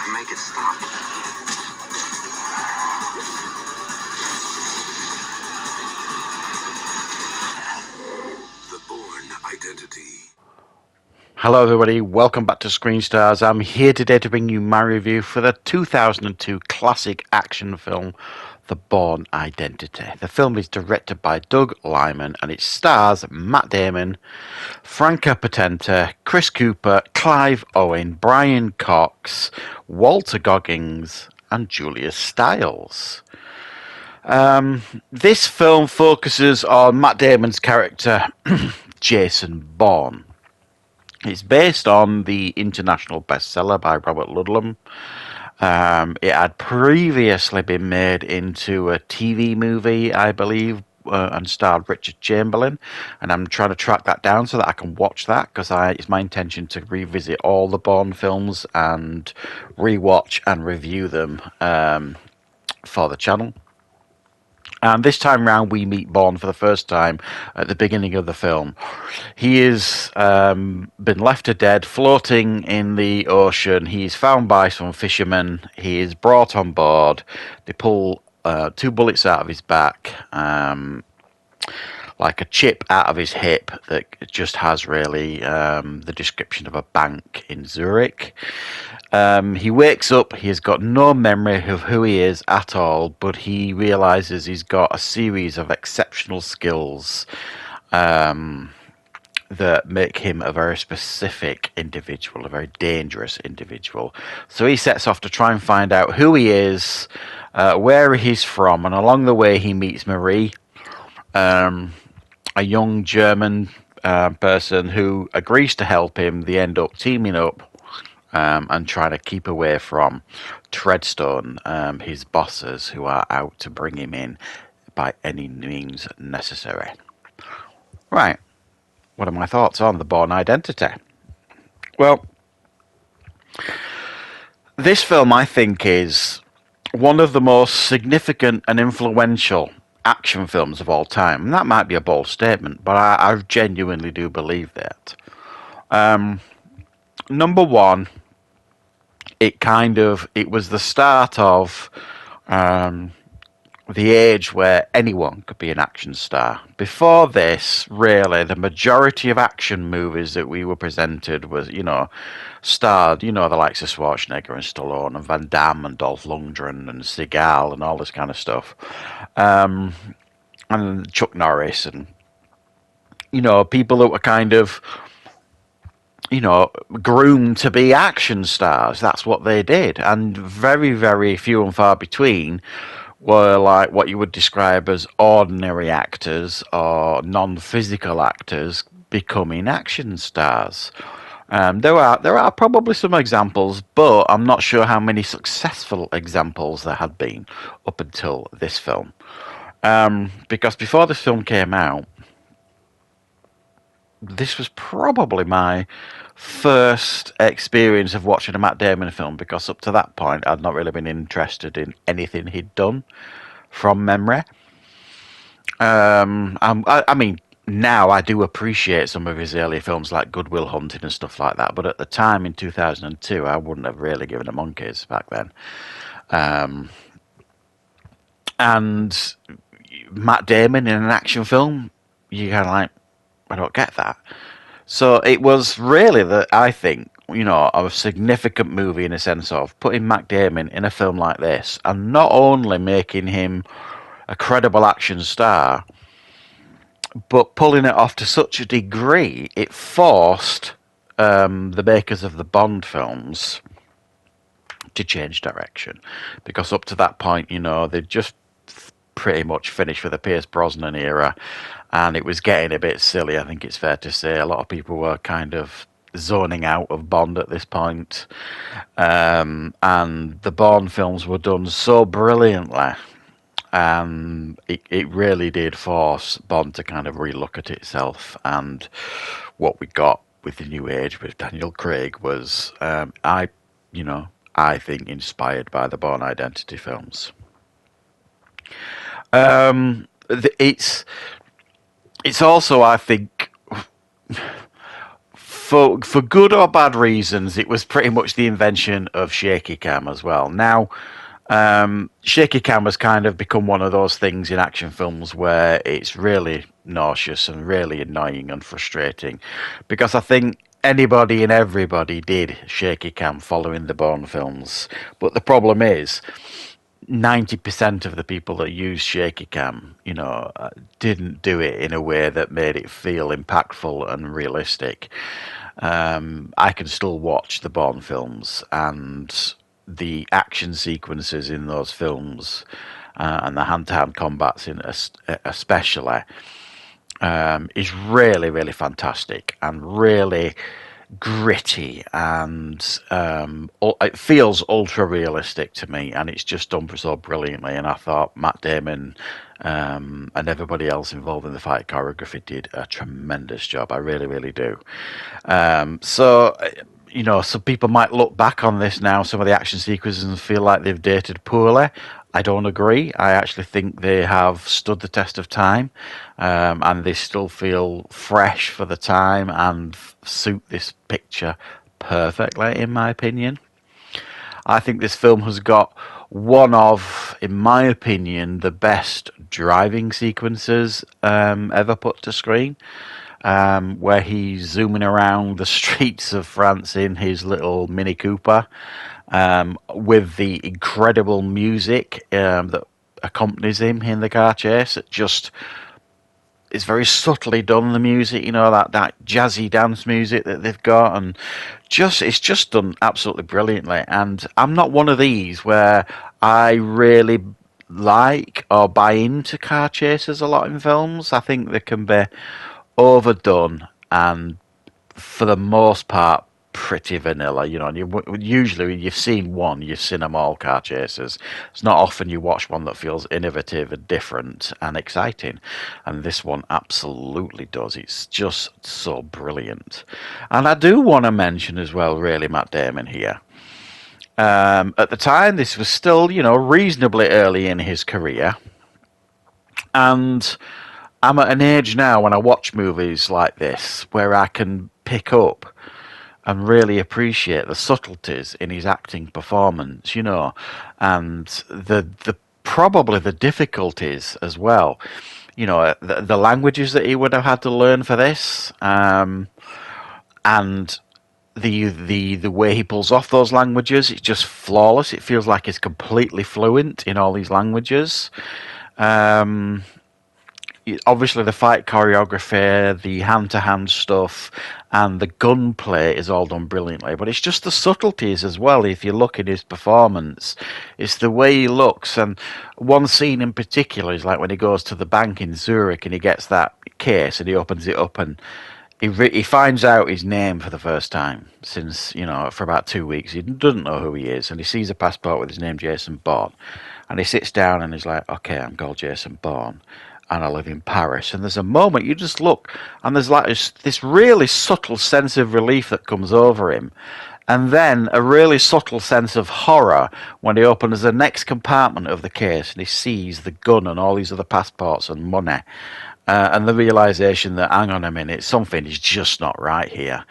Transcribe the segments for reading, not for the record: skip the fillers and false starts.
Make it stop. The Bourne identity. Hello everybody, welcome back to Screenstars. I'm here today to bring you my review for the 2002 classic action film, The Bourne Identity. The film is directed by Doug Liman and it stars Matt Damon, Franca Potente, Chris Cooper, Clive Owen, Brian Cox, Walter Goggins and Julia Stiles. This film focuses on Matt Damon's character, Jason Bourne. It's based on the international bestseller by Robert Ludlum. It had previously been made into a TV movie, I believe, and starred Richard Chamberlain. And I'm trying to track that down so that I can watch that, because it's my intention to revisit all the Bourne films and rewatch and review them for the channel. And this time round, we meet Bourne for the first time at the beginning of the film. He has been left for dead, floating in the ocean. He's found by some fishermen. He is brought on board. They pull 2 bullets out of his back, like a chip out of his hip that just has really the description of a bank in Zurich. He wakes up, he's got no memory of who he is at all, but he realises he's got a series of exceptional skills that make him a very specific individual, a very dangerous individual. So he sets off to try and find out who he is, where he's from, and along the way he meets Marie, a young German person who agrees to help him. They end up teaming up and trying to keep away from Treadstone, his bosses, who are out to bring him in by any means necessary. Right, what are my thoughts on The Bourne Identity? Well, this film, I think, is one of the most significant and influential action films of all time. And that might be a bold statement, but I genuinely do believe that. Number one, it was the start of the age where anyone could be an action star. Before this, really, the majority of action movies that we were presented was, starred, the likes of Schwarzenegger and Stallone and Van Damme and Dolph Lundgren and Seagal and all this kind of stuff. And Chuck Norris and, people that were kind of, groomed to be action stars. That's what they did. And very, very few and far between were like what you would describe as ordinary actors or non-physical actors becoming action stars. There are probably some examples, but I'm not sure how many successful examples there had been up until this film. Because before this film came out, this was probably my first experience of watching a Matt Damon film, because up to that point I'd not really been interested in anything he'd done from memory. I mean, now I do appreciate some of his early films like Good Will Hunting and stuff like that, but at the time in 2002 I wouldn't have really given a monkeys back then. And Matt Damon in an action film, you kind of like, I don't get that. So it was really, I think, a significant movie in a sense of putting Matt Damon in a film like this and not only making him a credible action star, but pulling it off to such a degree, it forced the makers of the Bond films to change direction. Because up to that point, they'd just pretty much finished with the Pierce Brosnan era, and it was getting a bit silly, I think it's fair to say. A lot of people were kind of zoning out of Bond at this point. And the Bourne films were done so brilliantly, and it really did force Bond to kind of relook at itself. And what we got with the new age with Daniel Craig was, I think, inspired by the Bourne Identity films. It's also, I think, for good or bad reasons, it was pretty much the invention of shaky cam as well. Now, shaky cam has kind of become one of those things in action films where it's really nauseous and really annoying and frustrating, because I think anybody and everybody did shaky cam following the Bourne films. But the problem is, 90% of the people that use shaky cam, didn't do it in a way that made it feel impactful and realistic. I can still watch the Bourne films, and the action sequences in those films and the hand-to-hand combats in especially is really, really fantastic and really gritty, and it feels ultra realistic to me, and it's just done so brilliantly. And I thought Matt Damon and everybody else involved in the fight choreography did a tremendous job. I really, really do. So some people might look back on this now, some of the action sequences, and feel like they've dated poorly. I don't agree. I actually think they have stood the test of time, and they still feel fresh for the time and suit this picture perfectly, in my opinion. I think this film has got one of, in my opinion, the best driving sequences ever put to screen. Where he's zooming around the streets of France in his little Mini Cooper, with the incredible music that accompanies him in the car chase. It's very subtly done, the music, that jazzy dance music that they've got, and it's just done absolutely brilliantly. And I'm not one of these where I really like or buy into car chases a lot in films. I think they can be overdone and, for the most part, pretty vanilla. And usually when you've seen one, you've seen them all, car chases. It's not often you watch one that feels innovative and different and exciting, and this one absolutely does. It's just so brilliant. And I do want to mention as well, really, Matt Damon here. At the time, this was still, reasonably early in his career, and I'm at an age now when I watch movies like this where I can pick up and really appreciate the subtleties in his acting performance, and the probably the difficulties as well. The languages that he would have had to learn for this, and the way he pulls off those languages, it's just flawless. It feels like he's completely fluent in all these languages. Obviously, the fight choreography, the hand-to-hand stuff, and the gunplay is all done brilliantly. But it's just the subtleties as well. If you look at his performance, it's the way he looks. And one scene in particular is like when he goes to the bank in Zurich and he gets that case and he opens it up and he finds out his name for the first time since, for about 2 weeks. He doesn't know who he is, and he sees a passport with his name, Jason Bourne. And he sits down and he's like, okay, I'm called Jason Bourne, and I live in Paris. And there's a moment, you just look, and there's like this really subtle sense of relief that comes over him. And then a really subtle sense of horror when he opens the next compartment of the case and he sees the gun and all these other passports and money. And the realization that, hang on a minute, something is just not right here.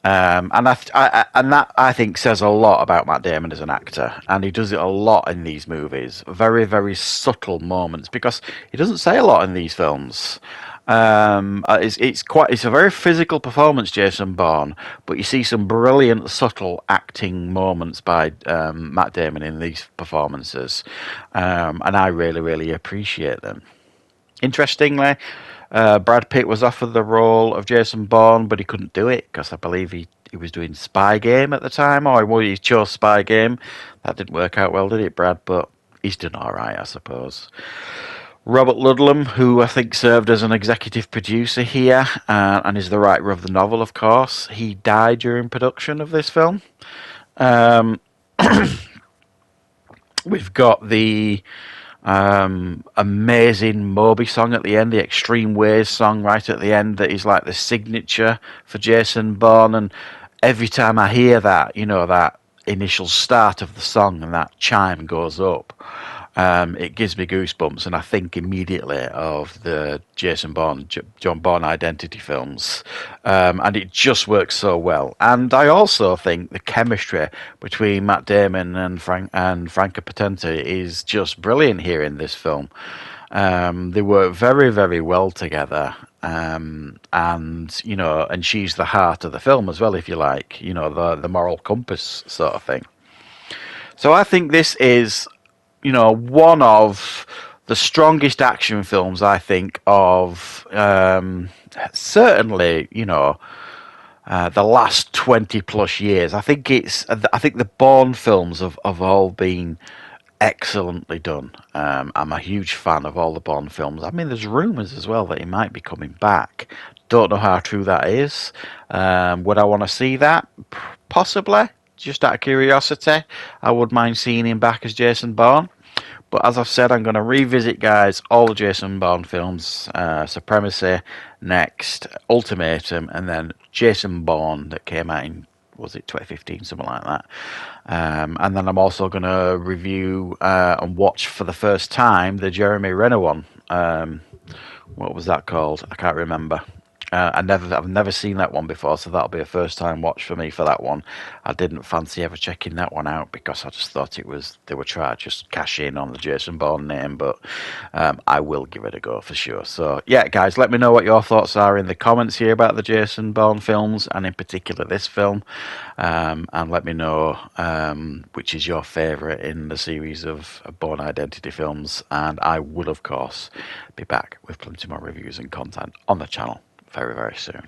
And that, I think, says a lot about Matt Damon as an actor, and he does it a lot in these movies. Very, very subtle moments, because he doesn't say a lot in these films. It's a very physical performance, Jason Bourne, but you see some brilliant, subtle acting moments by Matt Damon in these performances, and I really, really appreciate them. Interestingly, Brad Pitt was offered the role of Jason Bourne, but he couldn't do it because I believe he was doing Spy Game at the time, or he chose Spy Game. That didn't work out well, did it, Brad? But he's done all right, I suppose. Robert Ludlum, who I think served as an executive producer here, and is the writer of the novel, of course, he died during production of this film. We've got the amazing Moby song at the end, the Extreme Ways song right at the end, that is like the signature for Jason Bourne. And every time I hear that, that initial start of the song and that chime goes up, it gives me goosebumps, and I think immediately of the Jason Bourne, John Bourne Identity films, and it just works so well. And I also think the chemistry between Matt Damon and Franca Potente is just brilliant here in this film. They work very, very well together. And and she's the heart of the film as well, if you like, the moral compass sort of thing. So I think this is, one of the strongest action films I think of, certainly, the last 20 plus years. I think the Bourne films have all been excellently done. I'm a huge fan of all the Bond films. I mean, there's rumours as well that he might be coming back. Don't know how true that is. Would I want to see that? Possibly. Just out of curiosity, I would mind seeing him back as Jason Bourne. But as I've said, I'm going to revisit, guys, all the Jason Bourne films. Supremacy next, Ultimatum, and then Jason Bourne that came out in, was it 2015, something like that. And then I'm also going to review and watch for the first time the Jeremy Renner one. What was that called? I can't remember. I've never seen that one before, so that'll be a first time watch for me for that one. I didn't fancy ever checking that one out because I just thought they were trying to just cash in on the Jason Bourne name, but I will give it a go for sure. So yeah, guys, let me know what your thoughts are in the comments here about the Jason Bourne films, and in particular this film, and let me know which is your favourite in the series of Bourne Identity films, and I will of course be back with plenty more reviews and content on the channel very, very soon.